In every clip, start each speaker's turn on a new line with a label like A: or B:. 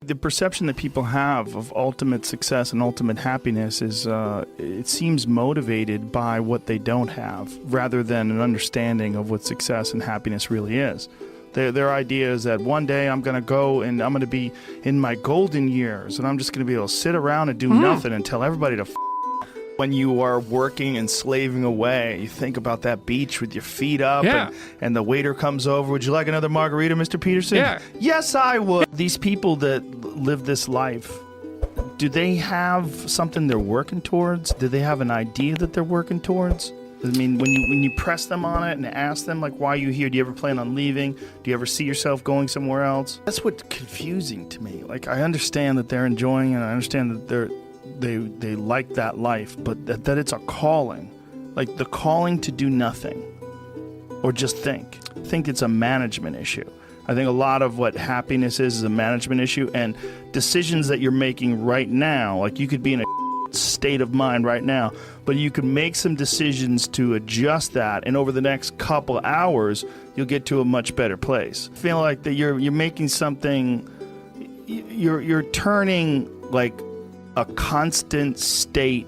A: The perception that people have of ultimate success and ultimate happiness is, it seems motivated by what they don't have, rather than an understanding of what success and happiness really is. Their idea is that one day I'm going to go and I'm going to be in my golden years and I'm just going to be able to sit around and do nothing and tell everybody to When you are working and slaving away, you think about that beach with your feet up and the waiter comes over. Would you like another margarita, Mr. Peterson?
B: Yeah.
A: Yes, I would. These people that live this life, do they have something they're working towards? Do they have an idea that they're working towards? I mean, when you press them on it and ask them, like, why are you here? Do you ever plan on leaving? Do you ever see yourself going somewhere else? That's what's confusing to me. Like, I understand that they're enjoying it. I understand that they like that life, but that it's a calling. Like, the calling to do nothing or just think. I think it's a management issue. I think a lot of what happiness is a management issue, and decisions that you're making right now, like you could be in a state of mind right now, but you can make some decisions to adjust that, and over the next couple hours you'll get to a much better place. I feel like that you're making something, you're turning like a constant state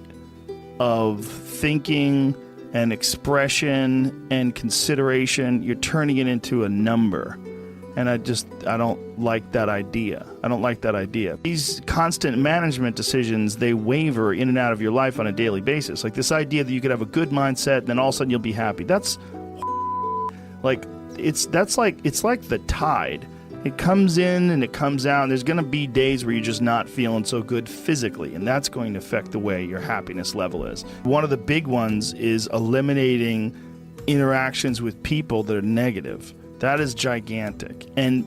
A: of thinking and expression and consideration, you're turning it into a number. And I don't like that idea. I don't like that idea. These constant management decisions, they waver in and out of your life on a daily basis. Like this idea that you could have a good mindset and then all of a sudden you'll be happy. That's like, it's like the tide. It comes in and it comes out, and there's going to be days where you're just not feeling so good physically, and that's going to affect the way your happiness level is. One of the big ones is eliminating interactions with people that are negative. That is gigantic. And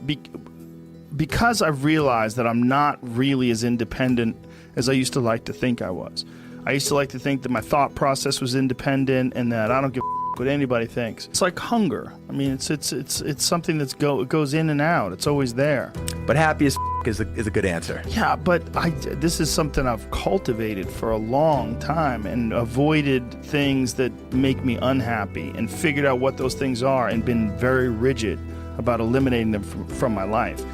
A: because I've realized that I'm not really as independent as I used to like to think I was. I used to like to think that my thought process was independent and that I don't give a what anybody thinks. It's like hunger. I mean, it's something that goes in and out. It's always there.
C: But happy as is a good answer.
A: Yeah, but this is something I've cultivated for a long time and avoided things that make me unhappy and figured out what those things are and been very rigid about eliminating them from my life.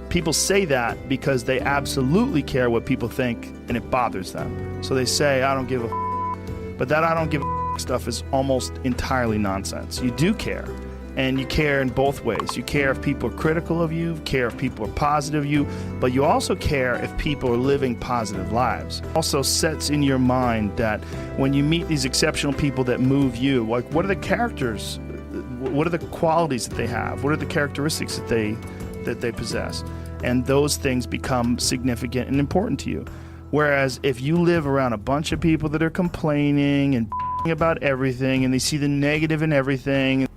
A: People say that because they absolutely care what people think and it bothers them. So they say, I don't give a but that I don't give a stuff is almost entirely nonsense. You do care, and you care in both ways. You care if people are critical of you, care if people are positive of you, but you also care if people are living positive lives. Also sets in your mind that when you meet these exceptional people that move you, like what are the characters, what are the qualities that they have, what are the characteristics that they possess, and those things become significant and important to you. Whereas if you live around a bunch of people that are complaining and about everything and they see the negative in everything,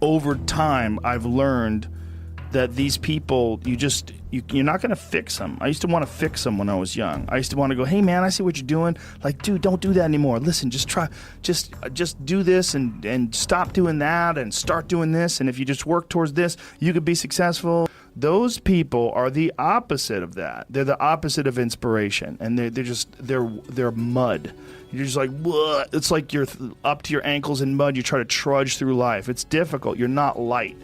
A: over time I've learned that these people, you're not going to fix them. I used to want to fix them when I was young. I used to want to go, hey man, I see what you're doing. Like, dude, don't do that anymore. Listen, just try, just do this and stop doing that and start doing this. And if you just work towards this, you could be successful. Those people are the opposite of that. They're the opposite of inspiration, and they're mud. You're just like, what? It's like you're up to your ankles in mud. You try to trudge through life. It's difficult. You're not light.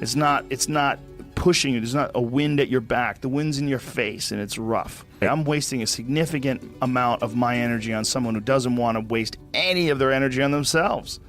A: It's not pushing you. There's not a wind at your back. The wind's in your face, and it's rough. I'm wasting a significant amount of my energy on someone who doesn't want to waste any of their energy on themselves.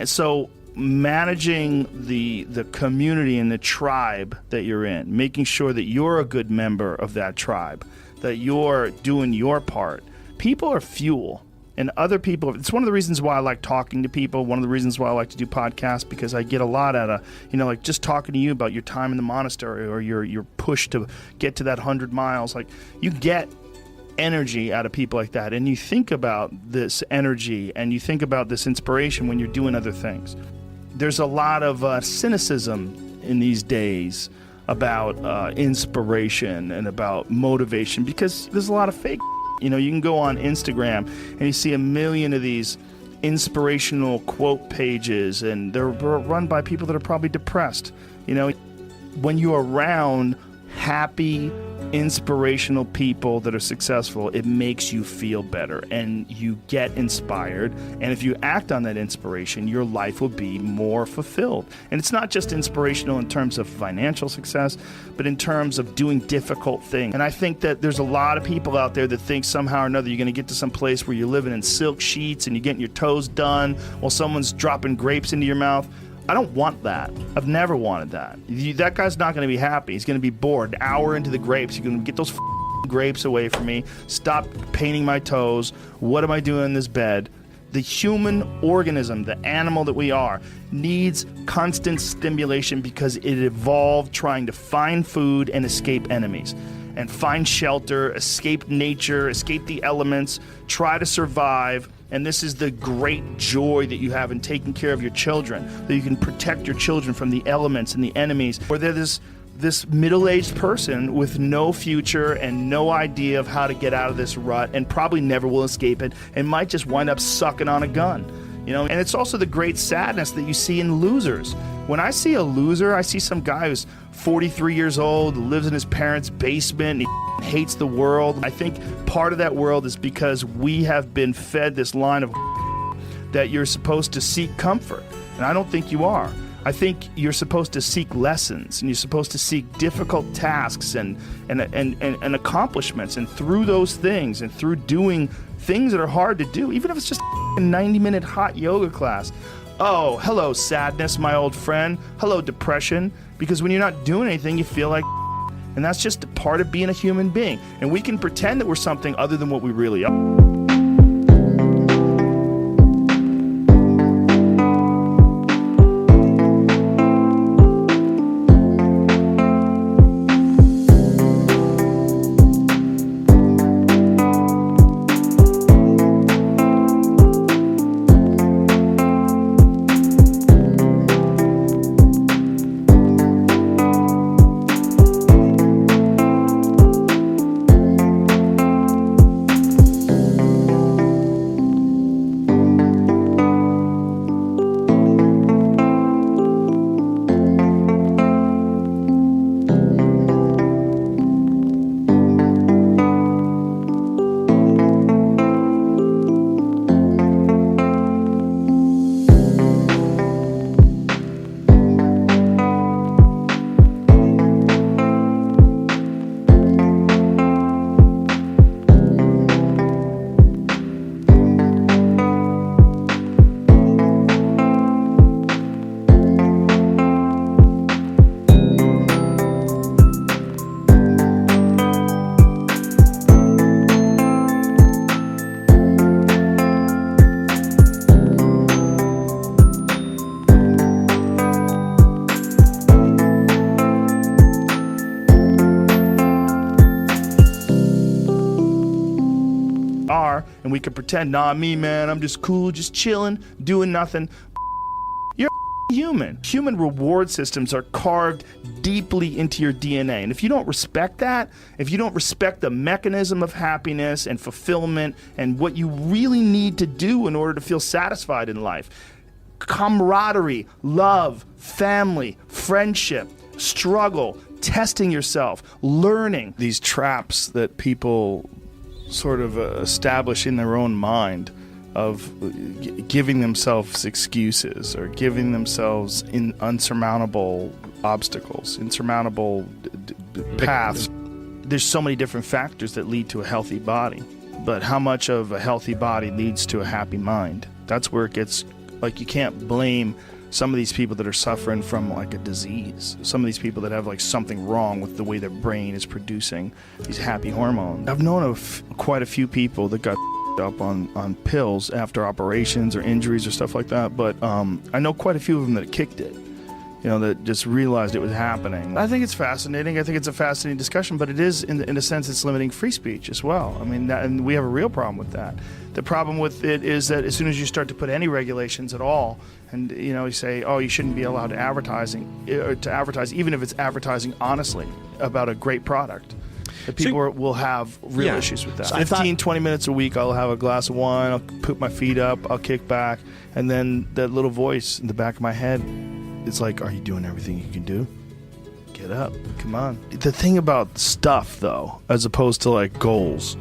A: And so managing the community and the tribe that you're in, making sure that you're a good member of that tribe, that you're doing your part. People are fuel. And other people, it's one of the reasons why I like talking to people, one of the reasons why I like to do podcasts, because I get a lot out of, like just talking to you about your time in the monastery or your push to get to that 100 miles. Like, you get energy out of people like that, and you think about this energy and you think about this inspiration when you're doing other things. There's a lot of cynicism in these days about inspiration and about motivation because there's a lot of fake. You can go on Instagram and you see a million of these inspirational quote pages, and they're run by people that are probably depressed. When you're around happy, inspirational people that are successful, it makes you feel better and you get inspired. And if you act on that inspiration, your life will be more fulfilled. And it's not just inspirational in terms of financial success, but in terms of doing difficult things. And I think that there's a lot of people out there that think somehow or another you're going to get to some place where you're living in silk sheets and you're getting your toes done while someone's dropping grapes into your mouth. I don't want that. I've never wanted that. That guy's not going to be happy. He's going to be bored. An hour into the grapes, you're going to get those grapes away from me. Stop painting my toes. What am I doing in this bed? The human organism, the animal that we are, needs constant stimulation because it evolved trying to find food and escape enemies. And find shelter, escape nature, escape the elements, try to survive. And this is the great joy that you have in taking care of your children, that you can protect your children from the elements and the enemies. Or they're this middle-aged person with no future and no idea of how to get out of this rut and probably never will escape it and might just wind up sucking on a gun. You know, and it's also the great sadness that you see in losers. When I see a loser, I see some guy who's 43 years old, lives in his parents' basement, and he hates the world. I think part of that world is because we have been fed this line of that you're supposed to seek comfort, and I don't think you are. I think you're supposed to seek lessons, and you're supposed to seek difficult tasks and accomplishments, and through those things and through doing things that are hard to do, even if it's just a 90-minute hot yoga class. Oh, hello, sadness, my old friend. Hello, depression. Because when you're not doing anything, you feel like and that's just a part of being a human being. And we can pretend that we're something other than what we really are. And we can pretend, nah, me, man, I'm just cool, just chilling, doing nothing. You're human. Human reward systems are carved deeply into your DNA. And if you don't respect that, if you don't respect the mechanism of happiness and fulfillment and what you really need to do in order to feel satisfied in life, camaraderie, love, family, friendship, struggle, testing yourself, learning. These traps that people sort of establish in their own mind of giving themselves excuses or giving themselves unsurmountable obstacles, insurmountable paths. There's so many different factors that lead to a healthy body, but how much of a healthy body leads to a happy mind? That's where it gets, like, you can't blame some of these people that are suffering from like a disease, some of these people that have like something wrong with the way their brain is producing these happy hormones. I've known of quite a few people that got up on pills after operations or injuries or stuff like that, but I know quite a few of them that kicked it, you know, that just realized it was happening. I think it's fascinating. I think it's a fascinating discussion, but it is, in a sense, it's limiting free speech as well. I mean, and we have a real problem with that. The problem with it is that as soon as you start to put any regulations at all, and you know, you say, oh, you shouldn't be allowed to advertise, even if it's advertising honestly about a great product, that people will have real issues with that. So 20 minutes a week, I'll have a glass of wine, I'll put my feet up, I'll kick back, and then that little voice in the back of my head, it's like, are you doing everything you can do? Get up. Come on. The thing about stuff, though, as opposed to like goals,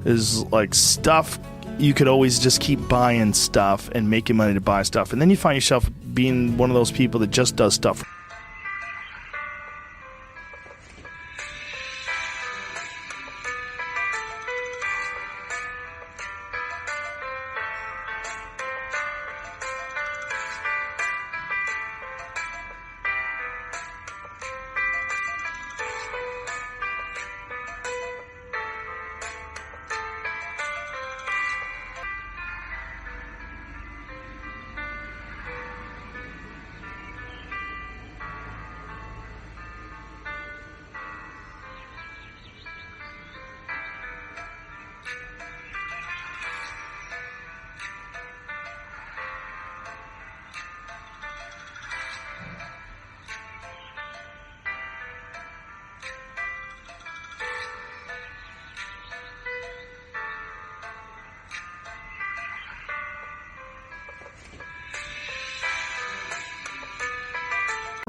A: is like stuff, you could always just keep buying stuff and making money to buy stuff. And then you find yourself being one of those people that just does stuff.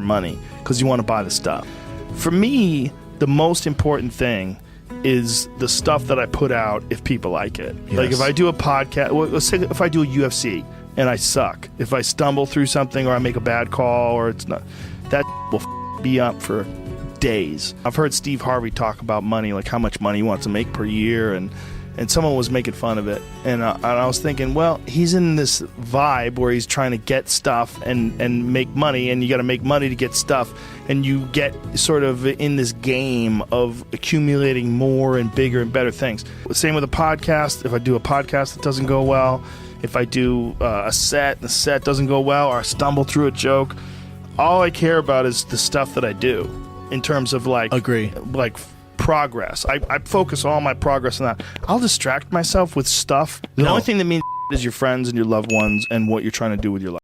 A: Money because you want to buy the stuff. For me, the most important thing is the stuff that I put out if people like it.
C: Yes.
A: Like if I do a podcast, well, let's say if I do a UFC and I suck, if I stumble through something or I make a bad call or it's not, that will be up for days. I've heard Steve Harvey talk about money, like how much money he wants to make per year, and someone was making fun of it, and I was thinking, well, he's in this vibe where he's trying to get stuff and make money, and you got to make money to get stuff, and you get sort of in this game of accumulating more and bigger and better things. Same with a podcast. If I do a podcast that doesn't go well, if I do a set and the set doesn't go well, or I stumble through a joke, all I care about is the stuff that I do in terms of like progress. I focus all my progress on that. I'll distract myself with stuff. The only thing that means is your friends and your loved ones and what you're trying to do with your life.